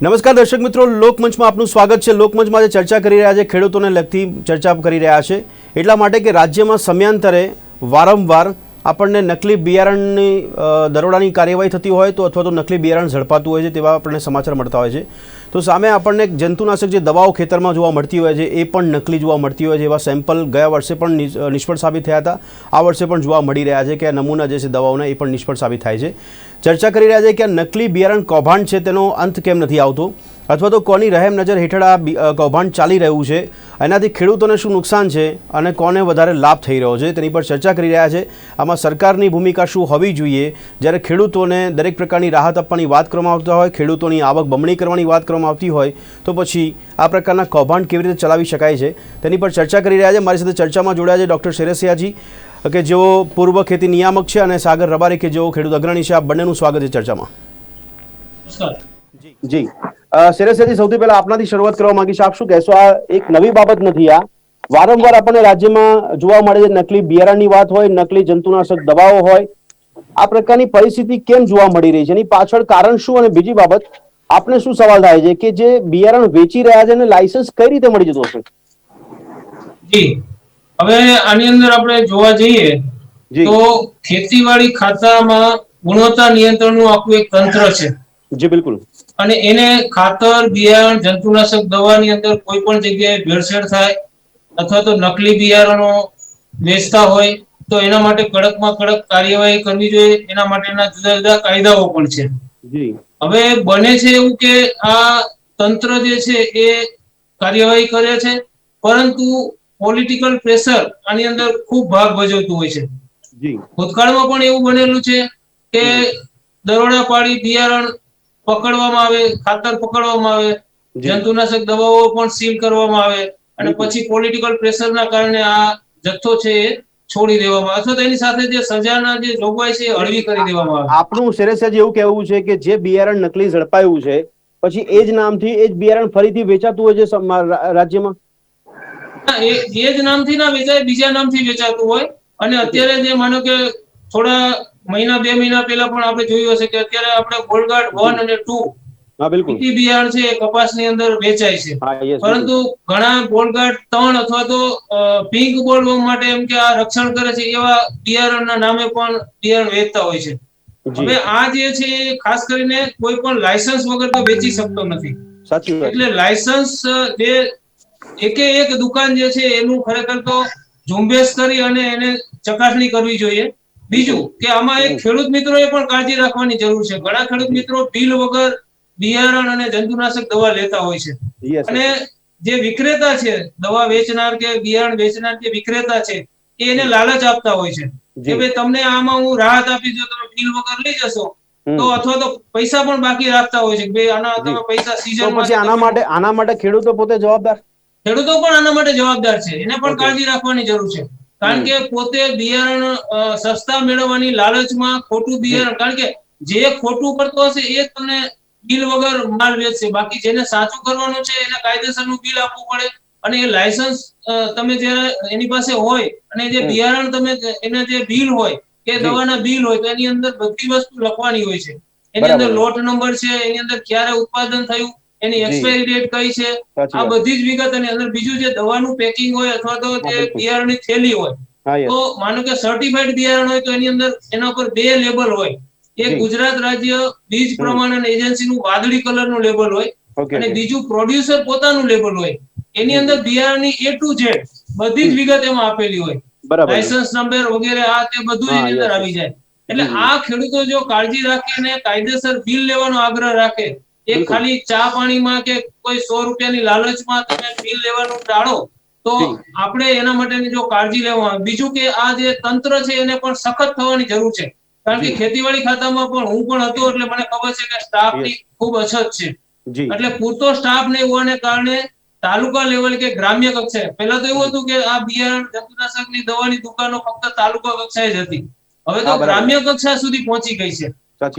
નમસ્કાર દર્શક મિત્રો, લોકમંચમાં આપનું સ્વાગત છે। લોકમંચમાં જે ચર્ચા કરી રહ્યા છે ખેડૂતોને લગતી ચર્ચા કરી રહ્યા છે એટલા માટે કે રાજ્યમાં સમયાંતરે વારંવાર આપણને નકલી બિયારણની દરોડાની કાર્યવાહી થતી હોય તો અથવા તો નકલી બિયારણ ઝડપાતું હોય છે તેવા આપણને સમાચાર મળતા હોય છે। તો સામે આપણને જંતુનાશક જે દવાઓ ખેતરમાં જોવા મળતી હોય છે એ પણ નકલી જોવા મળતી હોય છે। એવા સેમ્પલ ગયા વર્ષે પણ નિષ્ફળ સાબિત થયા હતા, આ વર્ષે પણ જોવા મળી રહ્યા છે કે આ નમૂના જે છે દવાઓના એ પણ નિષ્ફળ સાબિત થાય છે। ચર્ચા કરી રહ્યા છે કે આ નકલી બિયારણ કૌભાંડ છે તેનો અંત કેમ નથી આવતો અથવા તો કોની રહેમ નજર હેઠળ આ કૌભાંડ ચાલી રહ્યું છે, એનાથી ખેડૂતોને શું નુકસાન છે અને કોને વધારે લાભ થઈ રહ્યો છે તેની પર ચર્ચા કરી રહ્યા છે। આમાં સરકારની ભૂમિકા શું હોવી જોઈએ જ્યારે ખેડૂતોને દરેક પ્રકારની રાહત આપવાની વાત કરવામાં આવતી હોય, ખેડૂતોની આવક બમણી કરવાની વાત કરવામાં આવતી હોય તો પછી આ પ્રકારના કૌભાંડ કેવી રીતે ચલાવી શકાય છે તેની પર ચર્ચા કરી રહ્યા છે। મારી સાથે ચર્ચામાં જોડાયા છે ડૉક્ટર શેરસિયાજી કે જેઓ પૂર્વ ખેતી નિયામક છે અને સાગર રબારી કે જેઓ ખેડૂત અગ્રણી છે। આપ બંનેનું સ્વાગત છે ચર્ચામાં। જી શેરસિયાજી, સૌથી પહેલા આપનાથી શરૂઆત કરવા માંગીશ। આપ શું કહેશો? આ એક નવી બાબત નથી, આ વારંવાર આપણને રાજ્યમાં જોવા મળે છે। નકલી બિયારણની વાત હોય, નકલી જંતુનાશક દવાઓ હોય, આ પ્રકારની પરિસ્થિતિ કેમ જોવા મળી રહી છે, એની પાછળ કારણ શું? અને બીજી બાબત, આપને શું સવાલ થાય છે કે જે બિયારણ વેચી રહ્યા છે એને લાયસન્સ કઈ રીતે મળી જતું હશે? જી, હવે આની અંદર આપણે જોવા જઈએ તો ખેતીવાડી ખાતામાં ગુણવત્તા નિયંત્રણનું આખું એક તંત્ર છે। જી બિલકુલ। અને એને ખાતર, બિયારણ, જંતુનાશક દવાની અંદર કોઈ પણ જગ્યાએ ભેળસેળ થાય અથવા તો નકલી બિયારણો વેચતા હોય તો એના માટે કડકમાં કડક કાર્યવાહી કરવી જોઈએ। એના માટેના જુદા જુદા કાયદાઓ પણ છે। જી। હવે બને છે એવું કે આ તંત્ર જે છે એ કાર્યવાહી કરે છે, પરંતુ પોલિટિકલ પ્રેશર આની અંદર ખૂબ ભાગ ભજવતું હોય છે। જી। ભૂતકાળમાં પણ એવું બનેલું છે કે દરોડા પાડી બિયારણ પકડવામાં આવે, ખાતર પકડવામાં આવે, જંતુનાશક દવાઓ પણ સીલ કરવામાં આવે અને પછી પોલિટિકલ પ્રેશરના કારણે આ જથ્થો છે એ છોડી દેવામાં અથવા તો એની સાથે જે સજાના જે જોગવાઈ છે એ હળવી કરી દેવામાં આવે। આપણું શેરસિયાજી એવું કહેવું છે કે જે બિયારણ નકલી ઝડપાયું છે પછી એ જ નામથી એ જ બિયારણ ફરીથી વેચાતું હોય છે રાજ્યમાં? એ જ નામથી ના વેચાય, બીજા નામથી વેચાતું હોય। અને અત્યારે જે માનો કે થોડા મહિના 2 મહિના પહેલા પણ આપણે જોયું હશે કે અત્યારે આપણે ગોલ્ડગાર્ડ 1 અને 2 ઈટી બિયારણ છે એ કપાસની અંદર વેચાય છે, પરંતુ ઘણા ગોલ્ડગાર્ડ 3 અથવા તો પિંક ગોલ્ડ માટે એમ કે આ રક્ષણ કરે છે એવા બિયારણના નામે પણ બિયારણ વેચતા હોય છે। હવે આ જે છે એ ખાસ કરીને કોઈ પણ લાયસન્સ વગર તો વેચી શકતો નથી। સાચી વાત એટલે લાયસન્સ જે એકે એક દુકાન જે છે એનું ખરેખર તો ઝુંબેશ કરી અને એને ચકાસણી કરવી જોઈએ। બીજું કે આમાં એક ખેડૂત મિત્રોએ પણ કાળજી રાખવાની જરૂર છે। ઘણા ખેડૂત મિત્રો બિલ વગર બિયારણ અને જંતુનાશક દવા લેતા હોય છે અને જે વિક્રેતા છે, દવા વેચનાર કે બિયારણ વેચનાર જે વિક્રેતા છે એ એને લાલચ આપતા હોય છે કે ભાઈ તમને આમાં હું રાહત આપીશ, જો તમે બિલ વગર લઈ જશો તો, અથવા તો પૈસા પણ બાકી રાખતા હોય છે કે ભાઈ આના તમે પૈસા સીઝનમાં છે આના માટે ખેડૂતો પોતે જવાબદાર? ખેડૂતો પણ આના માટે જવાબદાર છે, એને પણ કાળજી રાખવાની જરૂર છે। કારણ કે પોતે બિયારણ સસ્તા મેળવવાની લાલચમાં ખોટું બિયારણ, કારણ કે જે ખોટું કરતો હશે એ તમને બિલ વગર માલ વેચશે, બાકી જેને સાચું કરવાનું છે એને કાયદેસરનું બિલ આપવું પડે। અને એ લાયસન્સ તમે જયારે એની પાસે હોય અને જે બિયારણ તમે એના જે બિલ હોય કે દવાના બિલ હોય તો એની અંદર બધી વસ્તુ લખવાની હોય છે। એની અંદર લોટ નંબર છે, એની અંદર ક્યારે ઉત્પાદન થયું, એની એક્સપાયરી ડેટ કઈ છે, આ બધી જ વિગત અને અંદર બીજું જે દવાનું પેકિંગ હોય અથવા તો જે બિયારણની થેલી હોય, તો માનો કે સર્ટિફાઈડ બિયારણ હોય તો એની અંદર એના પર 2 લેબલ હોય। એક ગુજરાત રાજ્ય બીજ પ્રમાણન એજન્સીનું વાદળી કલરનું લેબલ હોય અને બીજું પ્રોડ્યુસર પોતાનું લેબલ હોય। એની અંદર બિયારણની A to Z બધી જ વિગત એમાં આપેલી હોય, લાયસન્સ નંબર વગેરે આ તે બધું એની અંદર આવી જાય। એટલે આ ખેડૂતો જો કાળજી રાખીને કાયદેસર બિલ લેવાનો આગ્રહ રાખે, એક ખાલી ચા પાણીમાં કે કોઈ 100 રૂપિયાની લાલચમાં તમે બિલ લેવાનું ટાળો તો આપણે એના માટેની જો કાળજી લેવામાં આવે। બીજું કે આ જે તંત્ર છે એને પણ સખત થવાની જરૂર છે, કારણ કે ખેતીવાડી ખાતામાં પણ હું પણ હતો એટલે મને ખબર છે કે સ્ટાફની ખૂબ અછત છે। એટલે પૂરતો સ્ટાફ નહીં હોવાને કારણે તાલુકા લેવલ કે ગ્રામ્ય કક્ષાએ, પહેલા તો એવું હતું કે આ બિયારણ જંતુનાશકની દવાની દુકાનો ફક્ત તાલુકા કક્ષાએ જ હતી, હવે તો ગ્રામ્ય કક્ષા સુધી પહોંચી ગઈ છે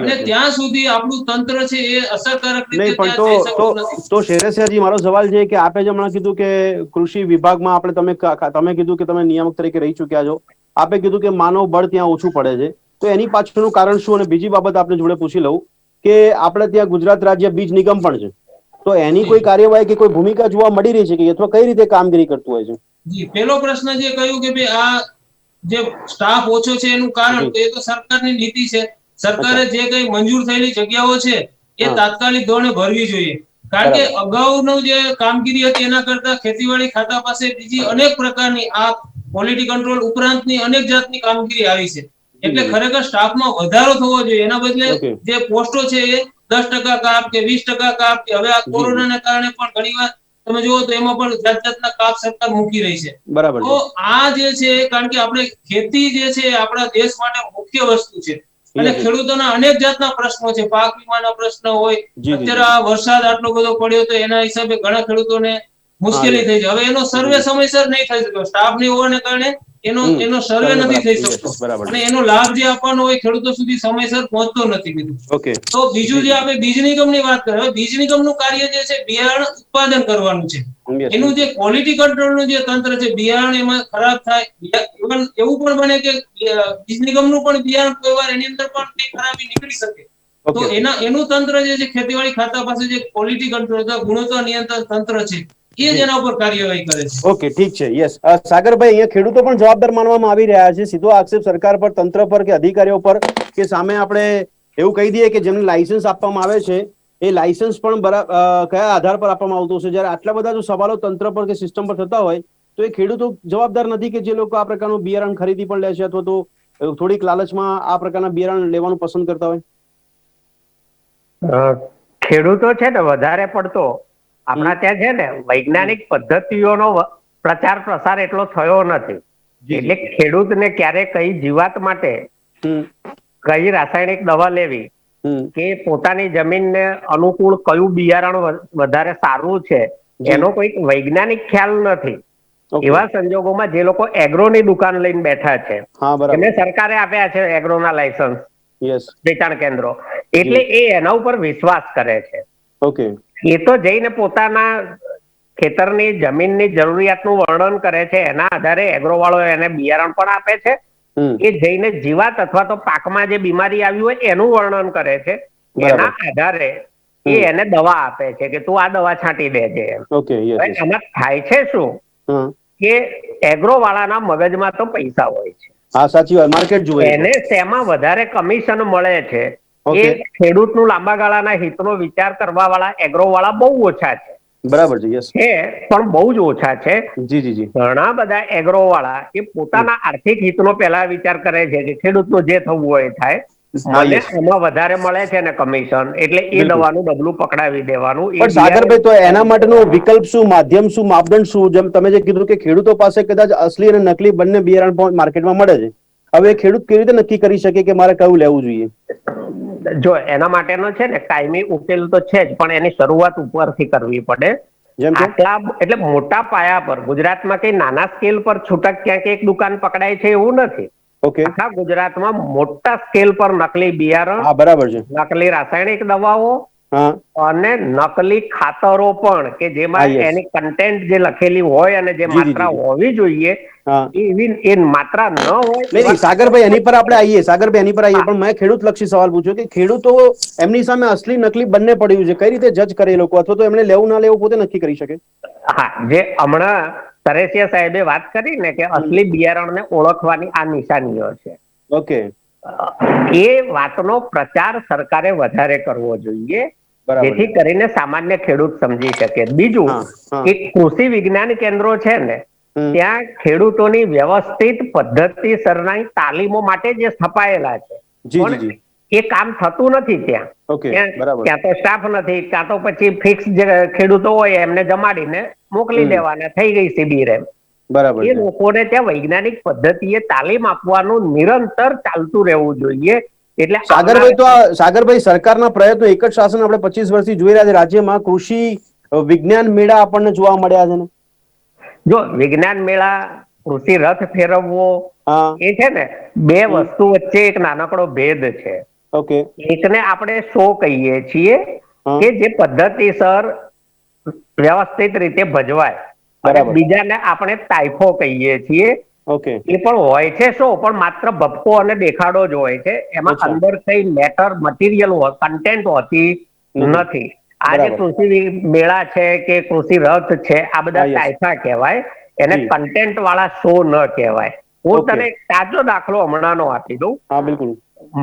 અને ત્યાં સુધી આપણું તંત્ર છે એ અસરકારક રીતે ત્યાં જઈ શકતું નથી। તો શેરસિયાજી, મારો સવાલ છે કે આપે જે હમણાં કીધું કે કૃષિ વિભાગમાં આપણે તમે કીધું કે તમે નિયામક તરીકે રહી ચુક્યા છો, આપે કીધું કે માનવ બળ ત્યાં ઓછું પડે છે, તો એની પાછળનું કારણ શું? અને બીજી બાબત આપણે જોડે પૂછી લઉં કે આપણે ત્યાં ગુજરાત રાજ્ય બીજ નિગમ પણ છે, તો એની જી. કોઈ કાર્યવાહી કે કોઈ ભૂમિકા જોવા મળી રહી છે કે અથવા કઈ રીતે કામગીરી કરતું હોય છે? જી, પેલો પ્રશ્ન જે કહ્યું કે ભાઈ આ જે સ્ટાફ ઓછો છે એનું કારણ, જી. તો એ તો સરકારની નીતિ છે. અચ્છા. સરકારે જે કઈ મંજૂર થયેલી જગ્યાઓ છે એ હા. તાત્કાલિક ધોરણે ભરવી જોઈએ. કારણ કે બરાબર. અગાઉનું જે કામગીરી હતી એના કરતા ખેતીવાડી ખાતા પાસે બીજી અનેક પ્રકારની આ ક્વોલિટી કંટ્રોલ ઉપરાંતની અનેક જાતની કામગીરી આવી છે. જી એટલે જી. ખરેખર સ્ટાફમાં વધારો થવો જોઈએ. એના બદલે ઓકે. જે પોસ્ટો છે એ 10% કાપ કે 20% કાપ કે હવે આ જી જી. કોરોનાના કારણે પણ ઘણીવાર તમે જુઓ તો એમાં પણ જાત જાતના કાપ સરકાર મૂકી રહી છે. બરાબર તો છે. આ જે છે, કારણ કે આપણે ખેતી જે છે એ આપણા દેશ માટે મુખ્ય વસ્તુ છે. અને યસ યસ. ખેડૂતોના અનેક જાતના પ્રશ્નો છે. પાક વીમાના પ્રશ્ન હોય, જી જી અત્યારે જી. આ વરસાદ આટલો બધો પડ્યો તો એના હિસાબે ઘણા ખેડૂતોને હા મુશ્કેલી યસ. થઈ છે. હવે એનો જી સર્વે જી. સમયસર નહીં થઈ શક્યો, સ્ટાફ નહીં હોવાને કારણે એનો સર્વે સર્વે નથી બરાબર. થઈ યસ શકતો બરાબર અને છે. એનો લાભ જે આપવાનો હોય ખેડૂતો સુધી સમયસર પહોંચતો નથી બીજું. ઓકે. તો બીજું જી જે જી. આપણે બીજ નિગમની વાત કરીએ, હવે બીજ નિગમનું કાર્ય જે છે બિયારણ ઉત્પાદન કરવાનું છે. યસ એનું જે બિલકુલ. ક્વોલિટી કંટ્રોલનું જે તંત્ર છે, બિયારણ એમાં ખરાબ થાય, ઇવન એવું પણ બને કે બીજ નિગમનું પણ બિયારણ કોઈ વાર એની અંદર પણ કઈ ખરાબી નીકળી શકે. તો ઓકે. એનું તંત્ર જે છે ખેતીવાડી ખાતા પાસે જે ક્વોલિટી કંટ્રોલ અથવા ગુણવત્તા નિયંત્રણ તંત્ર છે એ જ જી. એના ઉપર કાર્યવાહી કરે છે. ઓકે ઠીક છે. યસ. સાગરભાઈ, અહીંયા ખેડૂતો પણ જવાબદાર માનવામાં આવી રહ્યા છે. સીધો આક્ષેપ સરકાર પર, તંત્ર પર કે અધિકારીઓ પર કે સામે આપણે એવું કહી દઈએ કે જેમને લાયસન્સ આપવામાં આવે છે એ લાયસન્સ પણ કયા આધાર પર આપવામાં આવતું છે? જ્યારે આટલા બધા જો સવાલો તંત્ર પર કે સિસ્ટમ પર થતા હોય તો એ ખેડૂતો જવાબદાર નથી કે જે લોકો આ પ્રકારનું બિયારણ ખરીદી પણ લે છે અથવા તો થોડીક લાલચમાં આ પ્રકારના બિયારણ લેવાનું પસંદ કરતા હોય? ખેડૂતો છે ને વધારે પડતો આપણા ત્યાં છે ને વૈજ્ઞાનિક પદ્ધતિઓનો પ્રચાર પ્રસાર એટલો થયો નથી. જી એટલે જી. ખેડૂતને ક્યારે કઈ જીવાત માટે હમ કઈ રાસાયણિક દવા લેવી હમ. કે પોતાની જમીનને અનુકૂળ કયું બિયારણ વધારે સારું છે જી. એનો કોઈ વૈજ્ઞાનિક ખ્યાલ નથી. ઓકે. એવા સંજોગોમાં જે લોકો એગ્રોની દુકાન લઈને બેઠા છે હા બરાબર. એને સરકારે આપ્યા છે એગ્રોના લાયસન્સ, યસ. વેચાણ કેન્દ્રો, એટલે એ એના ઉપર વિશ્વાસ કરે છે. ઓકે. એ તો જઈને પોતાના ખેતરની જમીનની જરૂરિયાતનું વર્ણન કરે છે, એના આધારે એગ્રો વાળો એને બિયારણ પણ આપે છે. હમ. એ જઈને જીવાત અથવા તો પાકમાં જે બીમારી આવી હોય એનું વર્ણન કરે છે. બરાબર. એના આધારે એ એને દવા આપે છે કે તું આ દવા છાંટી દેજે એમ. ઓકે. યસ હવે યસ. આમાં થાય છે શું હા કે એગ્રો વાળાના મગજમાં તો પૈસા હોય છે. હા સાચી વાત. માર્કેટ જુએ એ તો. એને તેમાં વધારે કમિશન મળે છે. એ ઓકે. ખેડૂતનું લાંબા ગાળાના હિતનો વિચાર કરવા વાળા એગ્રો વાળા બહુ ઓછા છે. બરાબર છે. યસ. છે પણ બહુ જ ઓછા છે. જી જી જી. ઘણા બધા એગ્રો વાળા એ પોતાના આર્થિક હિતનો પહેલા વિચાર કરે છે કે ખેડૂતનું જે થવું હોય એ થાય, હા મને યસ. એમાં વધારે મળે છે ને કમિશન, એટલે એ બિલકુલ. દવાનું ડબલું પકડાવી દેવાનું. એ પણ બિયારણ સાગરભાઈ, તો એના માટેનો વિકલ્પ શું, માધ્યમ શું, માપદંડ શું? જેમ તમે જે કીધું કે ખેડૂતો પાસે કદાચ અસલી અને નકલી બંને બિયારણ પણ માર્કેટમાં મળે છે. હવે ખેડૂત કેવી રીતે નક્કી કરી શકે કે મારે કયું લેવું જોઈએ? જો એના માટેનો છે ને કાયમી ઉકેલ તો છે જ, પણ એની શરૂઆત ઉપરથી કરવી પડે. જેમ કે આટલા એટલે મોટા પાયા પર ગુજરાતમાં કઈ નાના સ્કેલ પર છૂટક ક્યાંક એક દુકાન પકડાય છે એવું નથી. ઓકે. આખા ગુજરાતમાં મોટા સ્કેલ પર નકલી બિયારણ, હા બરાબર છે. નકલી રાસાયણિક દવાઓ હા અને નકલી ખાતરો પણ કે હા જેમાં યસ. એની કન્ટેન્ટ જે લખેલી હોય અને જે જી જી માત્રા જી જી. હોવી જોઈએ હા. એવી એ માત્રા ન હોય નહીં એવા નહીં સાગરભાઈ, એની પર આપણે આવીએ. સાગરભાઈ, એની પર આવીએ, હા પણ મેં ખેડૂત લક્ષી સવાલ પૂછ્યો કે ખેડૂતો એમની સામે અસલી નકલી બંને પડ્યું છે, કઈ રીતે જજ કરે એ લોકો, અથવા તો એમને લેવું ના લેવું પોતે નક્કી કરી શકે? હા, જે હમણાં સરેસિયા સાહેબે વાત કરી ને કે હમ. અસલી બિયારણને ઓળખવાની આ નિશાનીઓ છે, ઓકે. એ વાતનો પ્રચાર સરકારે વધારે કરવો જોઈએ, બરાબર જેથી છે. કરીને સામાન્ય ખેડૂત સમજી શકે. બીજું હા હા. કે કૃષિ વિજ્ઞાન કેન્દ્રો છે ને હમ. ત્યાં ખેડૂતોની વ્યવસ્થિત પદ્ધતિસરની તાલીમો માટે જે સ્થપાયેલા છે, જી જી પણ જી. એ કામ થતું નથી ત્યાં. ઓકે. ત્યાં બરાબર. ત્યાં તો સ્ટાફ નથી, કાં તો પછી ફિક્સ જે ખેડૂતો હોય એમને જમાડીને મોકલી હમ. દેવાના, થઈ ગઈ શિબિર એમ. બરાબર એ છે. લોકોને ત્યાં વૈજ્ઞાનિક પદ્ધતિએ તાલીમ આપવાનું નિરંતર ચાલતું રહેવું જોઈએ. એટલે સાગરભાઈ, તો આ સાગરભાઈ, સરકારના પ્રયત્નો, એક જ શાસન આપણે 25 વર્ષથી જોઈ રહ્યા છે, રાજ્યમાં કૃષિ વિજ્ઞાન મેળા આપણને જોવા મળ્યા છે ને? જો વિજ્ઞાન મેળા, કૃષિ રથ ફેરવવો, હા. એ છે ને બે હમ. વસ્તુ વચ્ચે એક નાનકડો ભેદ છે. ઓકે. એકને આપણે શો કહીએ છીએ હા કે જે પદ્ધતિસર વ્યવસ્થિત રીતે ભજવાય, અને બરાબર. બીજાને આપણે તાઇફો કહીએ છીએ. ઓકે. એ પણ હોય છે શું, પણ માત્ર ભપકો અને દેખાડો જ હોય છે, એમાં અચ્છા. અંદર કઈ મેટર મટીરિયલ કન્ટેન્ટ હોતી નથી. નથી. આ જે બરાબર. કૃષિ મેળા છે કે કૃષિ રથ છે આ બધા હા, yes. ટાઈફા કહેવાય, એને જી. કન્ટેન્ટ વાળા શો ન કહેવાય. હું Okay. તને એક તાજો દાખલો હમણાંનો આપી દઉં. હા, બિલકુલ.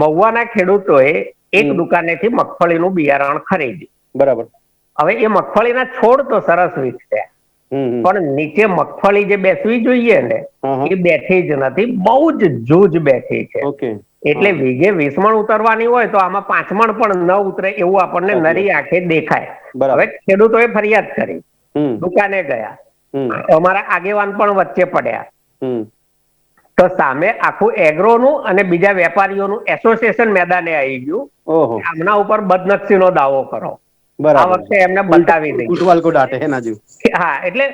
મહુવાના ખેડૂતોએ એક હમ. દુકાનેથી મગફળીનું બિયારણ ખરીદ્યું. બરાબર. હવે એ મગફળીના છોડ તો સરસ વિકસ્યા, હમ. પણ નીચે મગફળી જે બેસવી જોઈએ ને હા, હા. એ બેઠી જ નથી, બહુ જ જૂજ બેઠી છે. ઓકે. એટલે વીઘે 20 મણ ઉતરવાની હોય તો આમાં 5 મણ પણ ન ઉતરે એવું આપણને સાચી નરી વાત. આંખે દેખાય. બરાબર. હવે ખેડૂતોએ ફરિયાદ કરી, હમ. દુકાને ગયા, હમ. અમારા આગેવાન પણ વચ્ચે પડ્યા. હમ. તો સામે આખું એગ્રોનું અને બીજા વેપારીઓનું એસોસિએશન મેદાને આવી ગયું ઓહો. કે આમના ઉપર બદનક્ષીનો દાવો કરો. આ બરાબર છે. વખતે એમને બતાવી દઈએ. ઉલટવાલ કો ડાંટે હે ના જીવ. હા, એટલે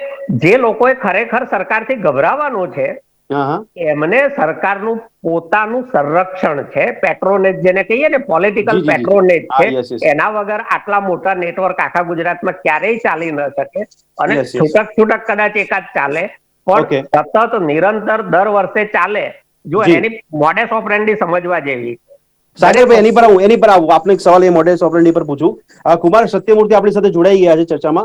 જે લોકોએ ખરેખર સરકારથી ગભરાવાનું છે હા, હા. એમને સરકારનું પોતાનું સંરક્ષણ છે, પેટ્રોનેજ જેને કહીએ ને, પોલિટિકલ જી, જી, જી. પેટ્રોનેજ હા, છે. yes, yes. એના વગર આટલા મોટા નેટવર્ક આખા ગુજરાતમાં ક્યારેય ચાલી ન શકે. અને Yes, yes. છૂટક છૂટક કદાચ એકાદ ચાલે, પણ Okay. સતત નિરંતર દર વર્ષે ચાલે જો જી. એની મોડેસ ઓપરેન્ડી સમજવા જેવી. સાગરભાઈ, એની પર આવું. આપને એક સવાલ એ મોડેસ ઓપરેન્ડી પર પૂછું. કુમાર સત્યમૂર્તિ આપણી સાથે જોડાઈ ગયા છે ચર્ચામાં.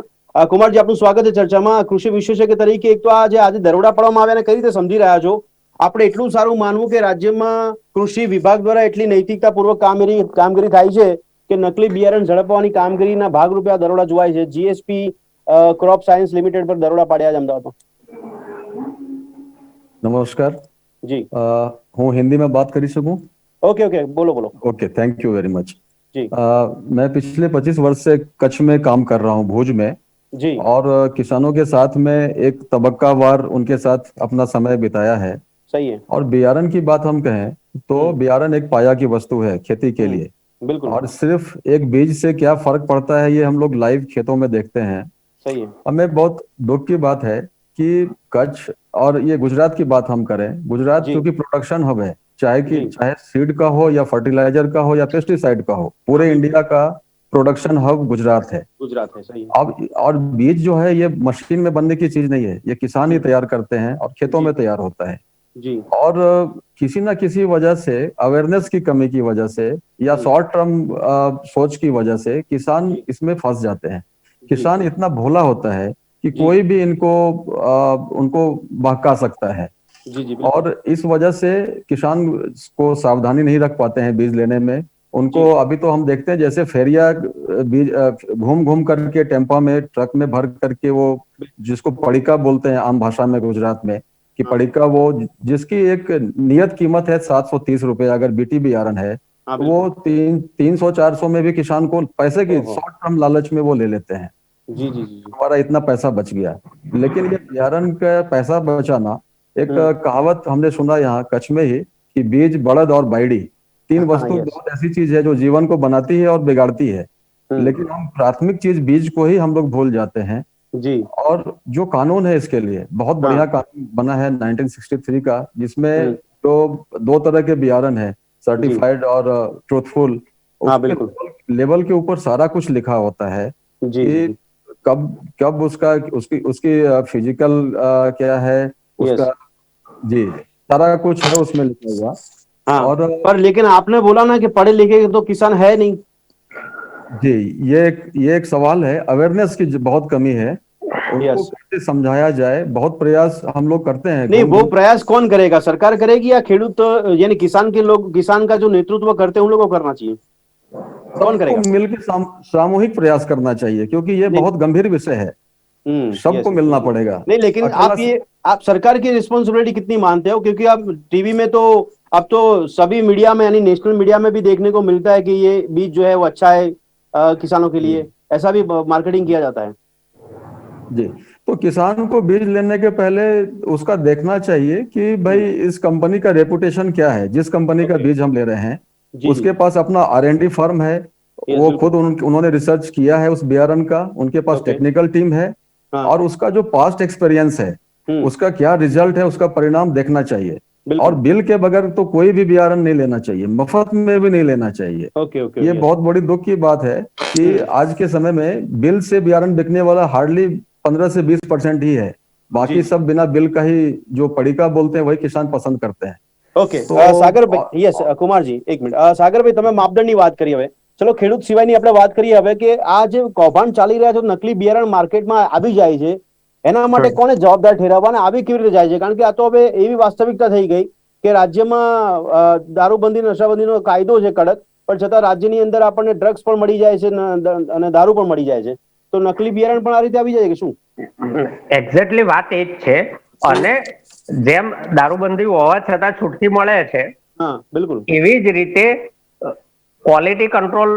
કુમારજી, આપનું સ્વાગત છે ચર્ચામાં. કૃષિ વિશેષજ્ઞ તરીકે એક તો આજે દરોડા પાડવામાં આવ્યા, કઈ રીતે સમજી રહ્યા છો? આપણે એટલું સારું માનવું કે રાજ્યમાં કૃષિ વિભાગ દ્વારા એટલી નૈતિકતાપૂર્વક કામગીરી થાય છે કે નકલી બિયારણ ઝડપવાની કામગીરીના ભાગરૂપે આ દરોડા જોવાય છે. જીએસપી ક્રોપ સાયન્સ લિમિટેડ પર દરોડા પાડ્યા છે અમદાવાદમાં. नमस्कार। जी. हूँ हिंदी में बात करी सकूं? ओके, ओके, बोलो बोलो। Okay, thank you very much. जी। मैं पिछले 25 वर्ष से कच्छ में काम कर रहा हूँ, भुज में। जी। और किसानों के साथ में एक तबक्कावार उनके साथ अपना समय बिताया है। सही है। और बियारण की बात हम कहें तो बियारण एक पाया की वस्तु है खेती के लिए। बिल्कुल। और सिर्फ एक बीज से क्या फर्क पड़ता है ये हम लोग लाइव खेतों में देखते हैं। सही है। हमें बहुत दुख की बात है कि कच्छ और ये गुजरात की बात हम करें, गुजरात जी। क्योंकि प्रोडक्शन हब है, जी। चाहे सीड का हो या फर्टिलाइजर का हो या पेस्टिसाइड का हो, पूरे इंडिया का प्रोडक्शन हब गुजरात है। गुजरात है, सही है। अब और बीज जो है ये मशीन में बनने की चीज नहीं है, ये किसान ही तैयार करते हैं और खेतों जी। में तैयार होता है। जी। और किसी ना किसी वजह से, अवेयरनेस की कमी की वजह से या शॉर्ट टर्म सोच की वजह से किसान जी। इसमें फंस जाते हैं। जी। किसान इतना भोला होता है कि जी। कोई भी उनको बहका सकता है। जी, जी, बिल्कुल। और इस वजह से किसान को सावधानी नहीं रख पाते हैं बीज लेने में। उनको जी। अभी तो हम देखते हैं जैसे फेरिया बीज घूम घूम करके टेम्पा में ट्रक में भर करके वो जिसको पड़िका बोलते हैं आम भाषा में गुजरात में, कि हाँ। पड़िका वो जिसकी एक नियत कीमत है 730 रुपए, अगर बीटी बियारण है हाँ, तो वो बिल्कुल। 300-400 में भी किसान को पैसे की ओहो। शॉर्ट टर्म लालच में वो ले लेते हैं। जी, जी, जी, जी। हमारा इतना पैसा बच गया। लेकिन ये बियारण का पैसा बचाना, एक हम्म। कहावत हमने सुना यहाँ कच्छ में ही कि बीज, बड़द और बाइडी, तीन हाँ, वस्तु यस। बहुत ऐसी चीज है जो जीवन को बनाती है और बिगाड़ती है। लेकिन हम प्राथमिक चीज बीज को ही हम लोग भूल जाते हैं। जी। और जो कानून है इसके लिए बहुत बढ़िया हाँ। कानून बना है 1963 का, जिसमें हम्म। जो दो तरह के बियारण है, जी। सर्टिफाइड और ट्रूथफुल, हाँ, उसके बिल्कुल। लेवल के ऊपर सारा कुछ लिखा होता है जी, जी, कि जी। कब कब उसका उसकी उसकी फिजिकल क्या है यस। उसका, जी, सारा कुछ है उसमें लिखा हुआ। हाँ, और पर लेकिन आपने बोला ना कि पढ़े लिखे तो किसान है नहीं। जी, ये एक सवाल है, अवेयरनेस की बहुत कमी है। उनको यस। कैसे समझाया जाए, बहुत प्रयास हम लोग करते हैं, नहीं, घूम वो घूम। प्रयास कौन करेगा? सरकार करेगी या खेडूत यानी किसान के लोग, किसान का जो नेतृत्व करते हैं उन लोगों को करना चाहिए? कौन सबको करेगा? मिलकर सामूहिक प्रयास करना चाहिए, क्योंकि ये नहीं। बहुत गंभीर विषय है। यस। सबको मिलना पड़ेगा। नहीं, लेकिन अकेला आप सरकार की रिस्पॉन्सिबिलिटी कितनी मानते हो? क्योंकि आप टीवी में तो अब तो सभी मीडिया में यानी नेशनल मीडिया में भी देखने को मिलता है कि ये बीज जो है वो अच्छा है किसानों के लिए, ऐसा भी मार्केटिंग किया जाता है। जी, तो किसान को बीज लेने के पहले उसका देखना चाहिए कि भाई इस कंपनी का रेपुटेशन क्या है। जिस कंपनी का बीज हम ले रहे हैं जी, उसके पास अपना R&D फर्म है, यस, वो बिल्कुल। खुद उन्होंने रिसर्च किया है उस बियारण का, उनके पास ओके। टेक्निकल टीम है। हाँ। और उसका जो पास्ट एक्सपीरियंस है, उसका क्या रिजल्ट है, उसका परिणाम देखना चाहिए। बिल्कुल। और बिल के बगैर तो कोई भी बियारण नहीं लेना चाहिए, मफत में भी नहीं लेना चाहिए। ओके, ओके, ये यस। बहुत बड़ी दुख की बात है कि आज के समय में बिल से बियारण बिकने वाला हार्डली 15 से 20% ही है। बाकी जी। सब बिना बिल का ही, जो पड़िका बोलते हैं, वही किसान पसंद करते हैं। ઓકે, તો સાગરભાઈ, યસ, કુમારજી એક મિનિટ. સાગરભાઈ, તમે માપદંડની વાત કરી. હવે ચલો ખેડૂત સિવાયની આપણે વાત કરીએ હવે કે આ જે કૌભાંડ ચાલી રહ્યા છે, નકલી બિયારણ માર્કેટમાં આવી જાય છે, એના માટે કોને જવાબદાર ઠેરવવા અને આવી કેવી રીતે જાય છે? કારણ કે આ તો હવે એવી વાસ્તવિકતા થઈ ગઈ કે રાજ્યમાં દારૂબંધી નશાબંધીનો કાયદો છે કડક, પણ છતાં રાજ્યની અંદર આપણને ડ્રગ્સ પણ મળી જાય છે અને દારૂ પણ મળી જાય છે. તો નકલી બિયારણ પણ આ રીતે આવી જાય કે શું? એક્ઝેક્ટલી વાત એ જ છે. અને જેમ દારૂબંધી હોવા છતાં છૂટકી મળે છે, હા બિલકુલ, એવી જ રીતે ક્વોલિટી કંટ્રોલ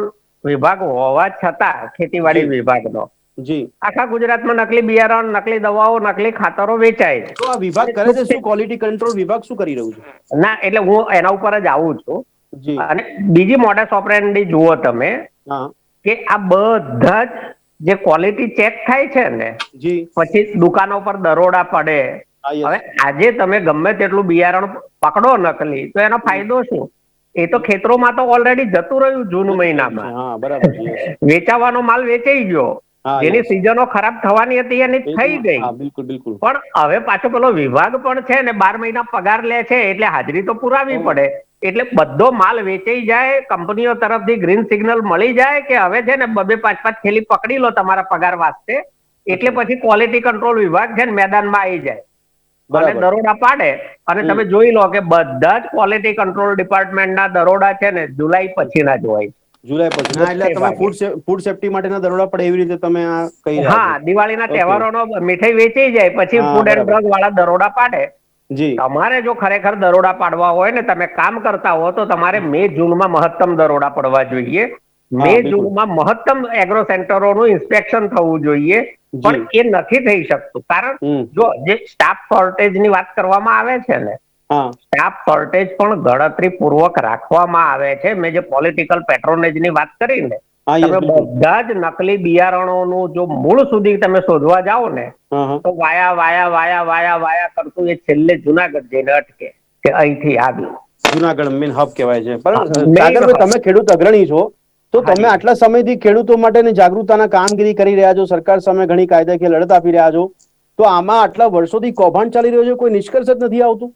વિભાગ હોવા છતાં ખેતીવાડી વિભાગનો જી, આખા ગુજરાતમાં નકલી બિયારણ, નકલી દવાઓ, નકલી ખાતરો વેચાય છે. તો આ વિભાગ કરે છે શું? ક્વોલિટી કંટ્રોલ વિભાગ શું કરી રહ્યું છે? ના, એટલે હું એના ઉપર જ આવું છું. જી, અને બીજી મોડસ ઓપરેન્ડી જુઓ તમે હા, કે આ બધા જ જે ક્વોલિટી ચેક થાય છે ને, જી, પછી દુકાનો પર દરોડા પડે. હા, yes. હવે આજે તમે ગમે તેટલું બિયારણ પકડો નકલી, તો એનો ફાયદો શું? એ તો ખેતરોમાં તો ઓલરેડી જતું રહ્યું જૂન મહિનામાં. હા બરાબર છે, yes. વેચાવાનો માલ વેચાઈ ગયો. હા, જેની yes. સિઝનો ખરાબ થવાની હતી એની થઈ ગઈ. હા બિલકુલ બિલકુલ. પણ હવે પાછો પેલો વિભાગ પણ છે ને, 12 મહિના પગાર લે છે, એટલે હાજરી તો પુરાવી પડે. એટલે બધો માલ વેચાઈ જાય, કંપનીઓ તરફથી ગ્રીન સિગ્નલ મળી જાય કે હવે છે ને 2-5 થેલી પકડી લો તમારા પગાર વાસ્તે. એટલે પછી ક્વોલિટી કંટ્રોલ વિભાગ છે ને મેદાનમાં આવી જાય અને દરોડા પાડે. અને તમે જોઈ લો કે બધા જ ક્વોલિટી કંટ્રોલ ડિપાર્ટમેન્ટના દરોડા છે ને જુલાઈ પછીના જ હોય. જુલાઈ પછી? હા, એટલે તમે ફૂડ સેફ્ટી માટેના દરોડા પડે એવી રીતે તમે આ કહી રહ્યા છો. હા, દિવાળીના તહેવારોનો મીઠાઈ વેચાઈ જાય પછી ફૂડ એન્ડ ડ્રગ વાળા દરોડા પાડે. જી, તમારે જો ખરેખર દરોડા પાડવા હોય ને, તમે કામ કરતા હો તો તમારે મે જૂનમાં મહત્તમ દરોડા પડવા જોઈએ. મે જૂનમાં મહત્તમ એગ્રો સેન્ટરોનું ઇન્સ્પેક્શન થવું જોઈએ. પણ એ નથી થઈ શકતું, કારણ જો જે સ્ટાફ શોર્ટેજ ની વાત કરવામાં આવે છે ને, સ્ટાફ શોર્ટેજ પણ ગણતરી પૂર્વક રાખવામાં આવે છે. મેં જે પોલિટિકલ પેટ્રોનેજ ની વાત કરી ને, તમે બધા જ નકલી બિયારણોનું જો મૂળ સુધી તમે શોધવા જાઓ ને, તો વાયા વાયા વાયા વાયા વાયા કરતું એ છેલ્લે જુનાગઢ જઈને અટકે કે અહીંથી આવ્યું. જુનાગઢ મેન હબ કહેવાય છે. પણ સાગરભાઈ, તમે ખેડૂત અગ્રણી છો, તો તમે આટલા સમયથી ખેડૂતો માટેની જાગૃતતાના કામગીરી કરી રહ્યા છો, સરકાર સામે ઘણી કાયદાકીય લડત આપી રહ્યા છો, તો આમાં આટલા વર્ષોથી કૌભાંડ ચાલી રહ્યો છે, કોઈ નિષ્કર્ષ જ નથી આવતું?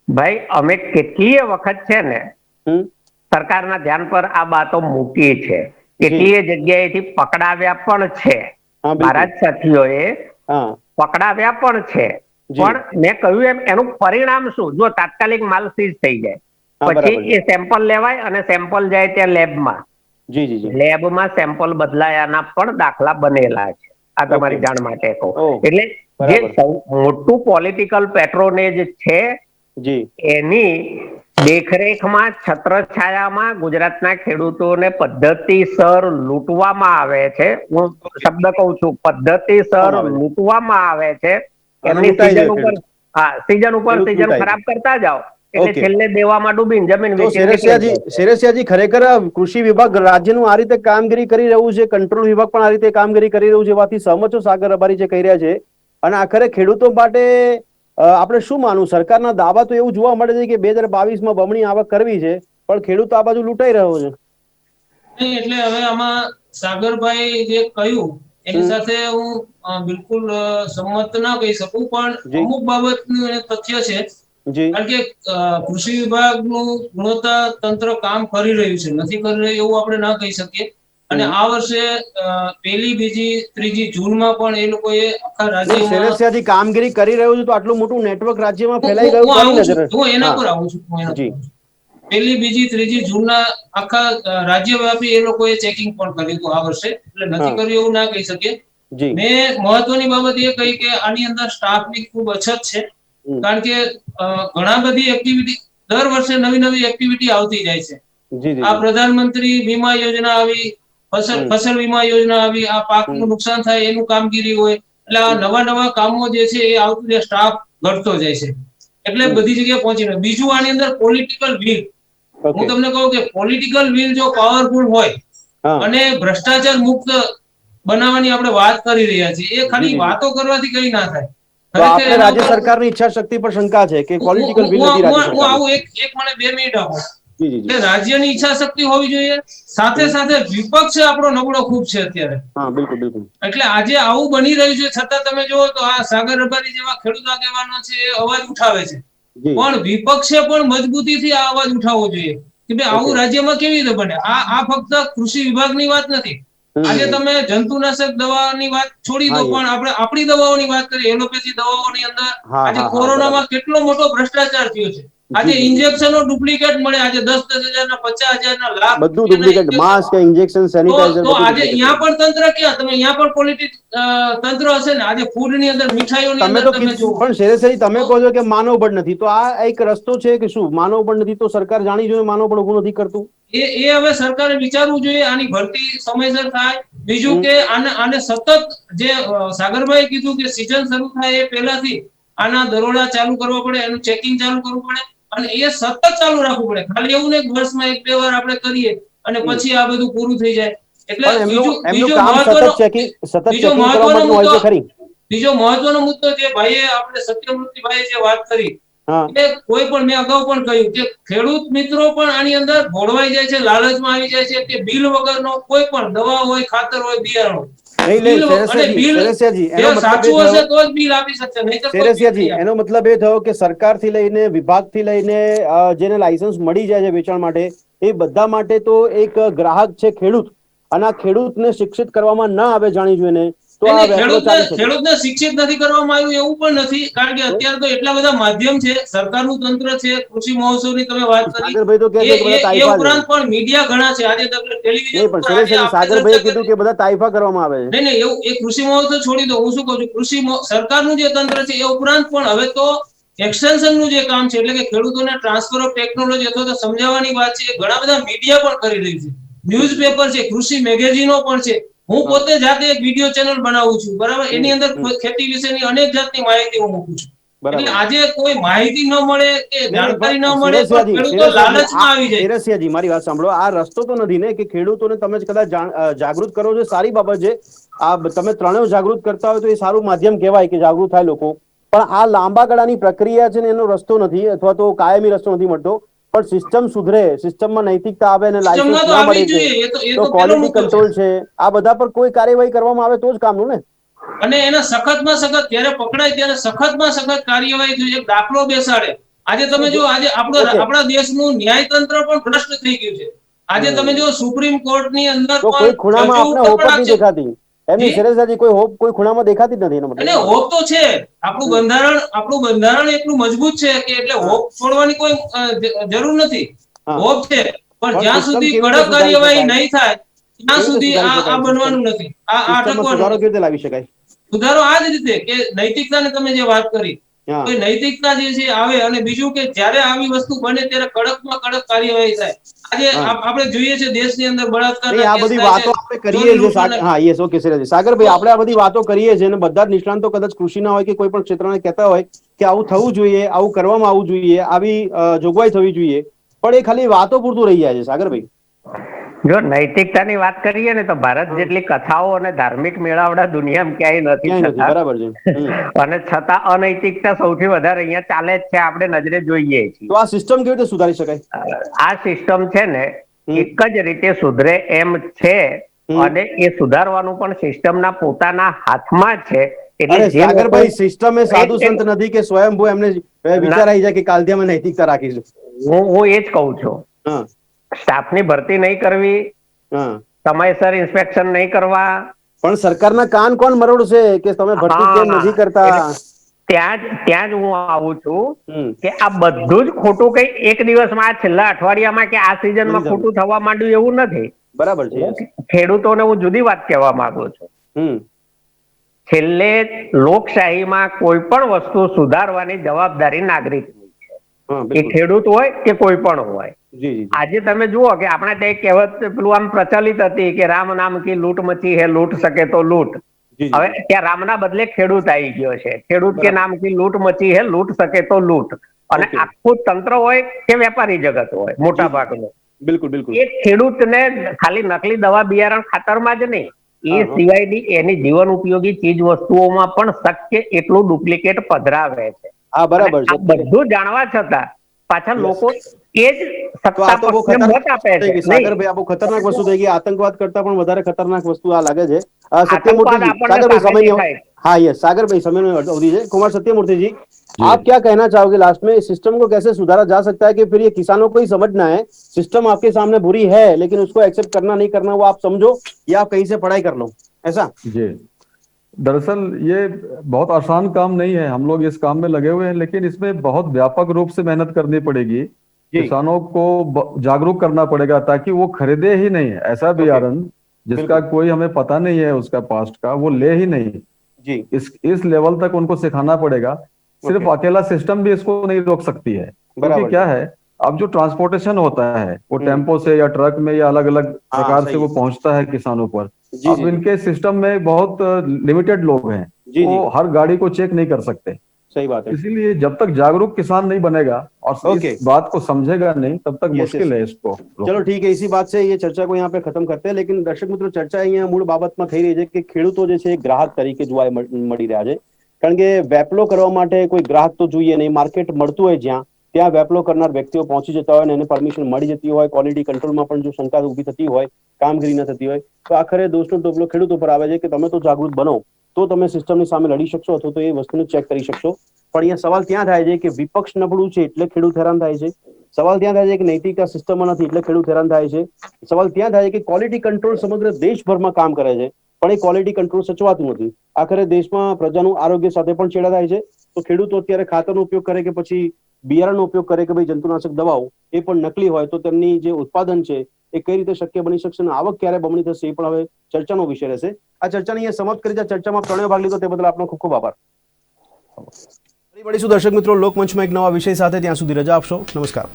ભાઈ, અમે કેટલીય વખત છે ને સરકારના ધ્યાન પર આ બાતો મૂકી છે. કેટલીય જગ્યાએથી પકડાવ્યા પણ છે. મારા જ સાથીઓએ પકડાવ્યા પણ છે. પણ મેં કહ્યું એમ, એનું પરિણામ શું? જો તાત્કાલિક માલ સીઝ થઈ જાય, પછી એ સેમ્પલ લેવાય અને સેમ્પલ જાય ત્યાં લેબમાં. લેબમાં સેમ્પલ બદલાયાના પણ દાખલા બનેલા છે. આ તમારી જાણ માટે કહું. એટલે જે મોટું પોલિટિકલ પેટ્રોનેજ છે, એની દેખરેખમાં, છત્રછાયામાં ગુજરાતના ખેડૂતોને પદ્ધતિસર લૂંટવામાં આવે છે. હું શબ્દ કહું છું, પદ્ધતિસર લૂંટવામાં આવે છે. એમની સીઝન ઉપર સીઝન ખરાબ કરતા જાઓ એટલે છેલ્લે દેવામાં ડૂબીને જમીન વેચી. શેરસિયાજી, ખરેખર કૃષિ વિભાગ રાજ્યનું આ રીતે કામગીરી કરી રહ્યું છે, કંટ્રોલ વિભાગ પણ આ રીતે કામગીરી કરી રહ્યું છે, એવાથી સહમત છો સાગર રબારી જે કહી રહ્યા છે? અને આખરે ખેડૂતો માટે આપણે શું માનવું? સરકારના દાવા તો એવું જોવા મળે છે કે 2022માં બમણી આવક કરવી છે, પણ ખેડૂત આ બાજુ લૂંટાઈ રહ્યો છે. એટલે હવે આમાં સાગરભાઈ જે કહ્યું એની સાથે હું બિલકુલ સંમત ના કહી શકું, પણ અમુક બાબતનું તથ્ય છે. કારણ કે કૃષિ વિભાગનું ગુણવત્તા તંત્ર કામ કરી રહ્યું છે, નથી કરી રહ્યું એવું આપણે ના કહી શકીએ. અને આ વર્ષે 1લી, 2જી, 3જી જૂનમાં પણ એ લોકોએ આખા રાજ્યમાં કામગીરી કરી રહ્યું છે, તો આટલું મોટું નેટવર્ક રાજ્યમાં ફેલાઈ ગયું. હું એના પર આવું છું. 1લી, 2જી, 3જી જૂનના આખા રાજ્યવ્યાપી એ લોકોએ ચેકિંગ પણ કર્યું હતું આ વર્ષે, એટલે નથી કર્યું એવું ના કહી શકીએ. મેં મહત્વની બાબત એ કહી કે આની અંદર સ્ટાફની ખૂબ અછત છે. કારણ કે ઘણા બધી એક્ટિવિટી, દર વર્ષે નવી નવી એક્ટિવિટી આવતી જાય છે. આ પ્રધાનમંત્રી વીમા યોજના આવી, ફસલ વીમા યોજના આવી, આ પાકનું નુકસાન થાય એનું કામગીરી હોય, એટલે આ નવા નવા કામો જે છે એ આવતું જાય, સ્ટાફ ઘટતો જાય છે. એટલે બધી જગ્યાએ પહોંચી રહ્યો. બીજું, આની અંદર પોલિટિકલ વિલ, હું તમને કહું કે પોલિટિકલ વિલ જો પાવરફુલ હોય અને ભ્રષ્ટાચાર મુક્ત બનાવવાની આપણે વાત કરી રહ્યા છીએ, એ ખાલી વાતો કરવાથી કઈ ના થાય. રાજ્ય સરકારની ઈચ્છા શક્તિ પર શંકા છે કે પોલિટિકલ વિલ નથી રાજ્ય સરકાર. હું આવું એક મને 2 મિનિટ આપો. રાજ્યની ઈચ્છા શક્તિ હોવી જોઈએ, સાથે સાથે વિપક્ષ આપણો નબળો ખૂબ છે અત્યારે. બિલકુલ બિલકુલ. એટલે આજે આવું બની રહ્યું છે, છતાં તમે જુઓ તો આ સાગર રબારી જેવા ખેડૂત આગેવાનો છે, અવાજ ઉઠાવે છે. પણ વિપક્ષે પણ મજબૂતીથી આ અવાજ ઉઠાવવો જોઈએ. કે ભાઈ આવું રાજ્યમાં કેવી રીતે બને. આ ફક્ત કૃષિ વિભાગની વાત નથી. આજે તમે જંતુનાશક દવાની વાત છોડી દો, પણ આપણે આપણી દવાઓની વાત કરીએ, એલોપેથી દવાઓની અંદર આજે કોરોનામાં કેટલો મોટો ભ્રષ્ટાચાર થયો છે. આજે ઇન્જેક્શનો ડુપ્લિકેટ મળે, આજે 10,000 ના 50,000 ના લાખ બધું ડુપ્લિકેટ, માસ્ક ઇન્જેક્શન સેનિટાઈઝર તો આજે અહીંયા પણ તંત્ર ક્યાં, તમે અહીંયા પણ પોલિટિક્સ તંત્ર હશે ને. આજે ફૂડ ની અંદર, મીઠાઈઓની તમે અંદર તો તમે જુઓ, પણ શેરેસરી તમે કહો છો કે માનવ બળ નથી, તો આ એક રસ્તો છે કે શું? માનવ બળ નથી તો સરકાર જાણી જોઈને માનવ બળ ઉભું નથી કરતું. એ હવે સરકારે વિચારવું જોઈએ, આની ભરતી સમયસર થાય. બીજું કે આને સતત, જે સાગરભાઈ કીધું કે સીઝન શરૂ થાય એ પહેલાથી આના દરોડા ચાલુ કરવા પડે, એનું ચેકિંગ ચાલુ કરવું પડે, અને એ સતત ચાલુ રાખવું પડે. ખાલી એવું નહીં વર્ષમાં 1-2 વાર આપણે કરીએ અને પછી આ બધું પૂરું થઈ જાય. એટલે બીજો મહત્વનો મુદ્દો જે ભાઈએ, આપણે સત્યમૂર્તિભાઈએ જે વાત કરી, કોઈ પણ, મેં અગાઉ પણ કહ્યું કે ખેડૂત મિત્રો પણ આની અંદર ભોળવાઈ જાય છે, લાલચમાં આવી જાય છે કે બિલ વગરનો કોઈ પણ દવા હોય, ખાતર હોય, બિયારણ હોય, એનો મતલબ એ થયો કે સરકારથી લઈને વિભાગથી લઈને જેને લાયસન્સ મળી જાય છે વેચાણ માટે, એ બધા માટે તો એક ગ્રાહક છે ખેડૂત, અને આ ખેડૂતને શિક્ષિત કરવામાં ના આવે જાણી જોઈને, તો આ ખેડૂતને શિક્ષિત નથી કરવામાં આવ્યું એવું પણ નથી, કારણ કે અત્યારે તો એટલા બધા માધ્યમ છે, સરકારનું તંત્ર છે, કૃષિ મહોત્સવની તમે વાત કરી, એ ઉપરાંત પણ મીડિયા ઘણા છે. આજે ટેલિવિઝન પર સાગરભાઈએ કીધું કે બધા તાઇફા કરવામાં આવે છે. નહીં, એવું એ કૃષિ મહોત્સવ છોડી દો. હું શું કહું છું, સરકારનું જે તંત્ર છે એ ઉપરાંત પણ હવે તો એક્સટેન્શનનું જે કામ છે, એટલે કે ખેડૂતોને ટ્રાન્સફર ઓફ ટેકનોલોજી અથવા તો સમજાવવાની વાત છે, ઘણા બધા મીડિયા પણ કરી રહી છે. ન્યૂઝપેપર છે, કૃષિ મેગેઝિનો પણ છે. હું પોતે જાતે એક વિડીયો ચેનલ બનાવું છું, બરાબર. એની અંદર ખેતી વિશેની અનેક જાતની માહિતી હું મૂકું છું. એટલે આજે કોઈ માહિતી ન મળે કે જાણકારી ન મળે તો ખેડૂતો લાલચમાં આવી જાય. શેરસિયાજી, મારી વાત સાંભળો. આ રસ્તો તો નથી ને કે ખેડૂતોને તમે કદાચ જાગૃત કરો છો, સારી બાબત છે. આ તમે ત્રણેય જાગૃત કરતા હોય તો એ સારું માધ્યમ કહેવાય કે જાગૃત થાય લોકો. પણ આ લાંબા ગાળાની પ્રક્રિયા છે ને, એનો રસ્તો નથી, અથવા તો કાયમી રસ્તો નથી મળતો. પણ સિસ્ટમ સુધરે, સિસ્ટમમાં નૈતિકતા આવે અને લાયસન્સ ના મળે છે, તો ક્વોલિટી કંટ્રોલ છે, આ બધા પર કોઈ કાર્યવાહી કરવામાં આવે તો જ કામનું ને. અને એના સખતમાં સખત, જ્યારે પકડાય ત્યારે સખતમાં સખત કાર્યવાહી જોઈએ, દાખલો બેસાડે. આજે તમે જો, આજે આપણા દેશનું ન્યાયતંત્ર પણ ભ્રષ્ટ થઈ ગયું છે. આજે તમે જો સુપ્રીમ કોર્ટની અંદર કોઈ ખૂણામાં આપણે હોપ નથી દેખાતી. એમની શેરસિયાજી, કોઈ ખૂણામાં દેખાતી જ નથી. અને હોપ તો છે. આપણું બંધારણ એટલું મજબૂત છે કે એટલે હોપ છોડવાની કોઈ જરૂર નથી. હોપ છે, પણ જ્યાં સુધી કડક કાર્યવાહી નહીં થાય ત્યાં સુધી આ બનવાનું નથી. આ સુધારો કેવી રીતે લાવી શકાય? સુધારો આ જ રીતે કે નૈતિકતાની તમે જે વાત કરી, તો નૈતિકતા જે છે આવે, અને બીજું કે જ્યારે આવી વસ્તુ બને ત્યારે કડકમાં કડક કાર્યવાહી થાય. આજે આપણે જોઈએ છે દેશની અંદર બળાત્કાર, આ બધી વાતો આપણે કરીએ છીએ. હા, યસ, ઓકે સાગરભાઈ, આપણે આ બધી વાતો કરીએ છીએ અને બધા જ નિષ્ણાંતો કદાચ કૃષિના હોય કે કોઈ પણ ક્ષેત્રના કહેતા હોય કે આવું થવું જોઈએ, આવું કરવામાં આવવું જોઈએ, આવી જોગવાઈ થવી જોઈએ, પણ એ ખાલી વાતો પૂરતું રહી જાય છે. સાગરભાઈ, જો નૈતિકતાની વાત કરીએ ને, તો ભારત જેટલી કથાઓ અને ધાર્મિક મેળાવડા દુનિયામાં ક્યાંય નથી. બરાબર છે. અને છતાં અનૈતિકતા સૌથી વધારે અહીંયા ચાલે જ છે, આપણે નજરે જોઈએ છીએ. તો આ સિસ્ટમ કેવી રીતે સુધારી શકાય? આ સિસ્ટમ છે ને, એક જ રીતે સુધરે એમ છે, અને એ સુધારવાનું પણ સિસ્ટમના પોતાના હાથમાં છે. એટલે સાગરભાઈ, સિસ્ટમ એ સાધુ સંત નથી કે સ્વયંભૂ એમને વિચાર આવી જાય કે કાલથી અમે નૈતિકતા રાખીશું. હું એ જ કહું છું. સ્ટાફની ભરતી નહીં કરવી, સમયસર ઇન્સ્પેક્શન નહીં કરવા. પણ સરકારના કાન કોણ મરોડશે કે તમે ભરતી કેમ નથી કરતા? ત્યાં જ હું આવું છું કે આ બધું જ ખોટું કઈ એક દિવસમાં, આ છેલ્લા અઠવાડિયામાં કે આ સિઝનમાં ખોટું થવા માંડ્યું એવું નથી. બરાબર છે. ખેડૂતોને હું જુદી વાત કહેવા માંગુ છું. છેલ્લે લોકશાહીમાં કોઈ પણ વસ્તુ સુધારવાની જવાબદારી નાગરિકની છે, એ ખેડૂત હોય કે કોઈ પણ હોય. આજે તમે જુઓ કે આપણે ત્યાં કહેવત પેલું આમ પ્રચલિત હતી કે રામ નામ કી લૂંટ મચી હે, લૂંટ શકે તો લૂંટ. હવે ત્યાં રામના બદલે ખેડૂત આવી ગયો છે. ખેડૂત કે નામ કી લૂંટ મચી હે, લૂંટ શકે તો લૂંટ. અને આખું તંત્ર હોય કે વેપારી જગત હોય, મોટા ભાગનું, બિલકુલ બિલકુલ, એ ખેડૂતને ખાલી નકલી દવા, બિયારણ, ખાતરમાં જ નહીં, એ સિવાયની એની જીવન ઉપયોગી ચીજ વસ્તુઓમાં પણ શક્ય એટલું ડુપ્લિકેટ પધરાવે છે. હા, બરાબર છે. બધું જાણવા છતાં પાછા લોકો એ જ સત્તા પક્ષને મત આપે છે. સાગરભાઈ, આ બહુ ખતરનાક વસ્તુ થઈ ગઈ. આતંકવાદ કરતા પણ વધારે ખતરનાક વસ્તુ આ લાગે છે. સત્યમૂર્તિજી, સાગરભાઈ, हाँ ये सागर भाई समय अवधि है। कुमार सत्यमूर्ति जी, आप क्या कहना चाहोगे लास्ट में, इस सिस्टम को कैसे सुधारा जा सकता है कि फिर ये किसानों को ही समझना है सिस्टम आपके सामने बुरी है लेकिन उसको एक्सेप्ट करना नहीं करना वो आप समझो या आप कहीं से पढ़ाई कर लो, ऐसा? जी, दरअसल ये बहुत आसान काम नहीं है, हम लोग इस काम में लगे हुए हैं, लेकिन इसमें बहुत व्यापक रूप से मेहनत करनी पड़ेगी। किसानों को जागरूक करना पड़ेगा ताकि वो खरीदे ही नहीं ऐसा बियारण जिसका कोई हमें पता नहीं है उसका पास्ट का, वो ले ही नहीं। जी, इस लेवल तक उनको सिखाना पड़ेगा। सिर्फ अकेला सिस्टम भी इसको नहीं रोक सकती है, क्योंकि क्या है, अब जो ट्रांसपोर्टेशन होता है वो टेम्पो से या ट्रक में या अलग अलग प्रकार से वो पहुंचता है किसानों पर। अब इनके सिस्टम में बहुत लिमिटेड लोग हैं, वो हर गाड़ी को चेक नहीं कर सकते। सही बात है। इसीलिए जब तक जागरूक किसान नहीं बनेगा और इस बात को समझेगा नहीं तब तक मुश्किल है इसको। चलो ठीक है, इसी बात से ये चर्चा को यहाँ पे खत्म करते हैं। लेकिन दर्शक મિત્રો, ચર્ચા અહીંયા મૂળ બાબતમાં થઈ રહી છે કે ખેડૂતો જે છે ગ્રાહક તરીકે જોવા મળી રહ્યા છે, કારણ કે વેપલો કરવા માટે કોઈ ગ્રાહક તો જોઈએ નહીં, માર્કેટ મળતું હોય જ્યાં ત્યાં વેપલો કરનાર વ્યક્તિઓ પહોંચી જતા હોય અને એને પરમિશન મળી જતી હોય, ક્વોલિટી કંટ્રોલમાં પણ જો શંકા ઊભી થતી હોય, કામગીરી ન થતી હોય, તો આખરે દોષનો ટોપલો ખેડૂતો પર આવે છે કે તમે તો જાગૃત બનો તો તમે સિસ્ટમની સામે લડી શકશો અથવા તો એ વસ્તુને ચેક કરી શકશો। પણ અહીંયા સવાલ ત્યાં થાય છે કે વિપક્ષ નબળું છે એટલે ખેડૂત હેરાન થાય છે, સવાલ ત્યાં થાય છે કે નૈતિકતા સિસ્ટમમાં નથી એટલે ખેડૂત હેરાન થાય છે, સવાલ ત્યાં થાય છે કે ક્વોલિટી કંટ્રોલ સમગ્ર દેશભરમાં કામ કરે છે પણ એ ક્વોલિટી કંટ્રોલ સચવાતું નથી, આખરે દેશમાં પ્રજાનું આરોગ્ય સાથે પણ છેડા થાય છે। તો ખેડૂતો અત્યારે ખાતરનો ઉપયોગ કરે કે પછી બિયારણનો ઉપયોગ કરે કે ભાઈ જંતુનાશક દવાઓ એ પણ નકલી હોય તો તેમની જે ઉત્પાદન છે એ કઈ રીતે શક્ય બની શકશે અને આવક ક્યારે બમણી થશે એ પણ હવે ચર્ચાનો વિષય રહેશે। આ ચર્ચાને અહીંયા સમાપ્ત કરી, ચર્ચામાં ત્રણેય ભાગ લીધો તે બદલ આપનો ખૂબ ખૂબ આભાર। ફરી મળીશું દર્શક મિત્રો લોકમંચમાં એક નવા વિષય સાથે, ત્યાં સુધી રજા આપશો, નમસ્કાર।